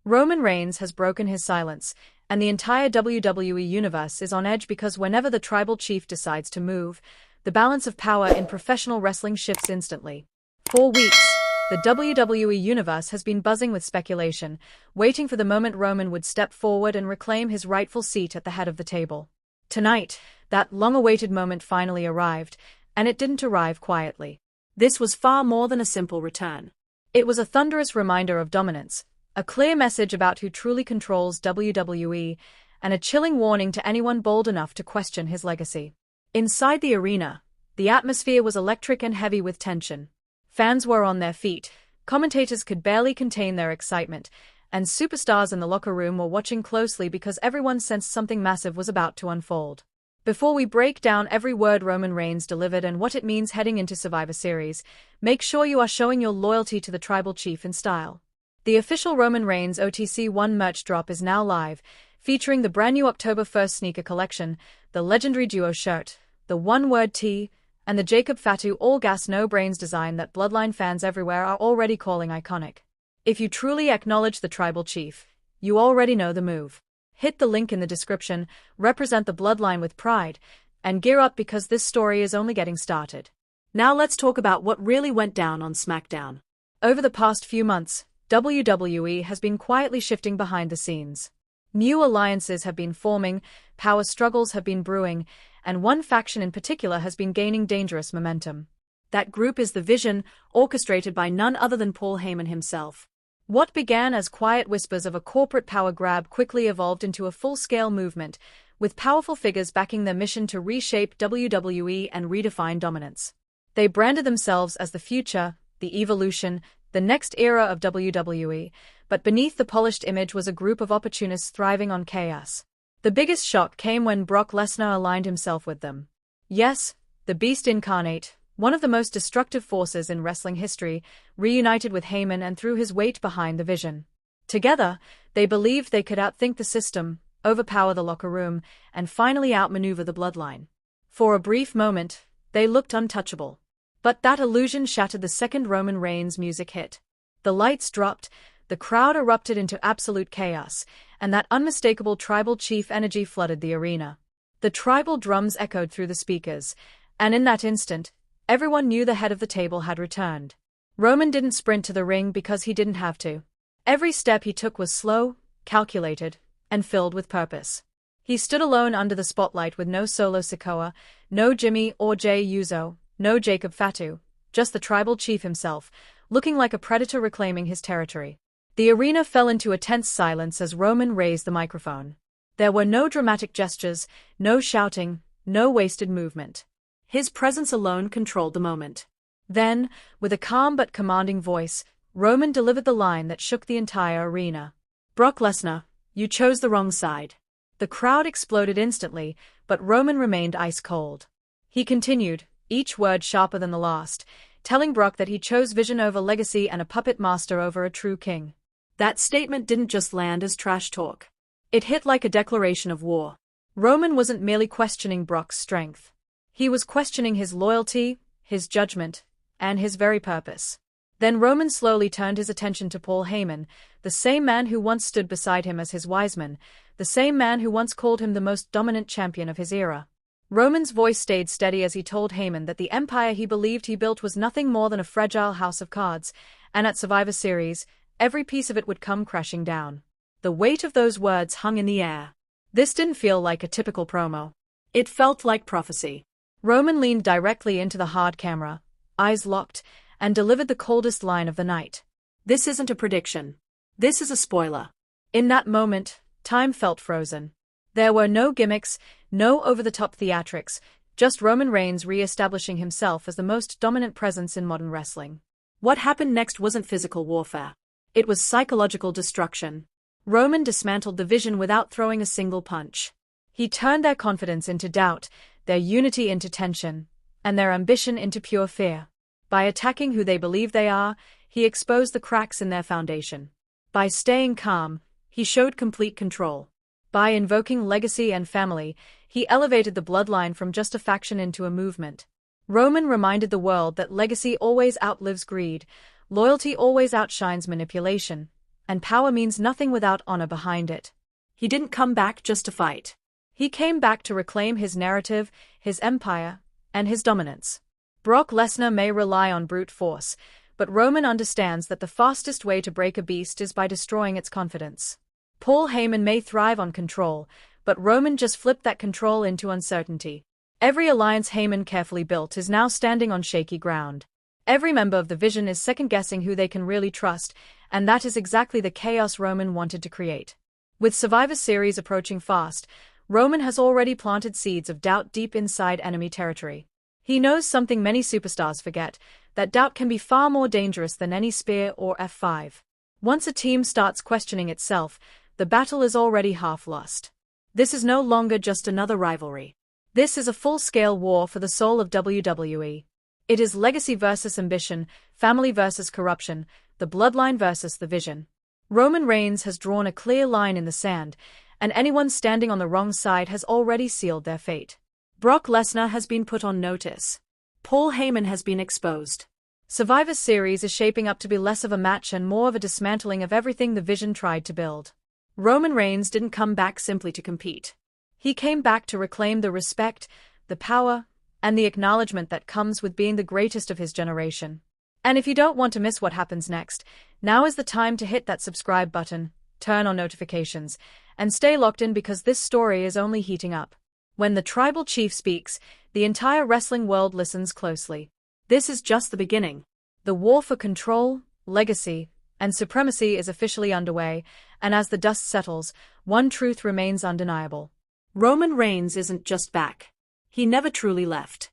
Roman Reigns has broken his silence, and the entire WWE universe is on edge because whenever the tribal chief decides to move, the balance of power in professional wrestling shifts instantly. For weeks, the WWE universe has been buzzing with speculation, waiting for the moment Roman would step forward and reclaim his rightful seat at the head of the table. Tonight, that long-awaited moment finally arrived, and it didn't arrive quietly. This was far more than a simple return. It was a thunderous reminder of dominance, a clear message about who truly controls WWE, and a chilling warning to anyone bold enough to question his legacy. Inside the arena, the atmosphere was electric and heavy with tension. Fans were on their feet, commentators could barely contain their excitement, and superstars in the locker room were watching closely because everyone sensed something massive was about to unfold. Before we break down every word Roman Reigns delivered and what it means heading into Survivor Series, make sure you are showing your loyalty to the tribal chief in style. The official Roman Reigns OTC1 merch drop is now live, featuring the brand new October 1st sneaker collection, the legendary duo shirt, the one-word tee, and the Jacob Fatu all-gas no-brains design that Bloodline fans everywhere are already calling iconic. If you truly acknowledge the tribal chief, you already know the move. Hit the link in the description, represent the Bloodline with pride, and gear up because this story is only getting started. Now let's talk about what really went down on SmackDown. Over the past few months, WWE has been quietly shifting behind the scenes. New alliances have been forming, power struggles have been brewing, and one faction in particular has been gaining dangerous momentum. That group is the Vision, orchestrated by none other than Paul Heyman himself. What began as quiet whispers of a corporate power grab quickly evolved into a full-scale movement, with powerful figures backing their mission to reshape WWE and redefine dominance. They branded themselves as the future, the evolution, the next era of WWE, but beneath the polished image was a group of opportunists thriving on chaos. The biggest shock came when Brock Lesnar aligned himself with them. Yes, the Beast incarnate, one of the most destructive forces in wrestling history, reunited with Heyman and threw his weight behind the Vision. Together, they believed they could outthink the system, overpower the locker room, and finally outmaneuver the Bloodline. For a brief moment, they looked untouchable. But that illusion shattered the second Roman Reigns music hit. The lights dropped, the crowd erupted into absolute chaos, and that unmistakable tribal chief energy flooded the arena. The tribal drums echoed through the speakers, and in that instant, everyone knew the head of the table had returned. Roman didn't sprint to the ring because he didn't have to. Every step he took was slow, calculated, and filled with purpose. He stood alone under the spotlight with no Solo Sikoa, no Jimmy or Jey Uso, no Jacob Fatu, just the tribal chief himself, looking like a predator reclaiming his territory. The arena fell into a tense silence as Roman raised the microphone. There were no dramatic gestures, no shouting, no wasted movement. His presence alone controlled the moment. Then, with a calm but commanding voice, Roman delivered the line that shook the entire arena. "Brock Lesnar, you chose the wrong side." The crowd exploded instantly, but Roman remained ice-cold. He continued, each word sharper than the last, telling Brock that he chose vision over legacy and a puppet master over a true king. That statement didn't just land as trash talk. It hit like a declaration of war. Roman wasn't merely questioning Brock's strength. He was questioning his loyalty, his judgment, and his very purpose. Then Roman slowly turned his attention to Paul Heyman, the same man who once stood beside him as his wise man, the same man who once called him the most dominant champion of his era. Roman's voice stayed steady as he told Heyman that the empire he believed he built was nothing more than a fragile house of cards, and at Survivor Series, every piece of it would come crashing down. The weight of those words hung in the air. This didn't feel like a typical promo. It felt like prophecy. Roman leaned directly into the hard camera, eyes locked, and delivered the coldest line of the night. "This isn't a prediction. This is a spoiler." In that moment, time felt frozen. There were no gimmicks, no over-the-top theatrics, just Roman Reigns re-establishing himself as the most dominant presence in modern wrestling. What happened next wasn't physical warfare. It was psychological destruction. Roman dismantled the Vision without throwing a single punch. He turned their confidence into doubt, their unity into tension, and their ambition into pure fear. By attacking who they believe they are, he exposed the cracks in their foundation. By staying calm, he showed complete control. By invoking legacy and family, he elevated the bloodline from just a faction into a movement. Roman reminded the world that legacy always outlives greed, loyalty always outshines manipulation, and power means nothing without honor behind it. He didn't come back just to fight. He came back to reclaim his narrative, his empire, and his dominance. Brock Lesnar may rely on brute force, but Roman understands that the fastest way to break a beast is by destroying its confidence. Paul Heyman may thrive on control, but Roman just flipped that control into uncertainty. Every alliance Heyman carefully built is now standing on shaky ground. Every member of the Vision is second-guessing who they can really trust, and that is exactly the chaos Roman wanted to create. With Survivor Series approaching fast, Roman has already planted seeds of doubt deep inside enemy territory. He knows something many superstars forget, that doubt can be far more dangerous than any spear or F5. Once a team starts questioning itself, the battle is already half lost. This is no longer just another rivalry. This is a full-scale war for the soul of WWE. It is legacy versus ambition, family versus corruption, the bloodline versus the Vision. Roman Reigns has drawn a clear line in the sand, and anyone standing on the wrong side has already sealed their fate. Brock Lesnar has been put on notice. Paul Heyman has been exposed. Survivor Series is shaping up to be less of a match and more of a dismantling of everything the Vision tried to build. Roman Reigns didn't come back simply to compete. He came back to reclaim the respect, the power, and the acknowledgement that comes with being the greatest of his generation. And if you don't want to miss what happens next, now is the time to hit that subscribe button, turn on notifications, and stay locked in because this story is only heating up. When the tribal chief speaks, the entire wrestling world listens closely. This is just the beginning. The war for control, legacy, and supremacy is officially underway, and as the dust settles, one truth remains undeniable. Roman Reigns isn't just back. He never truly left.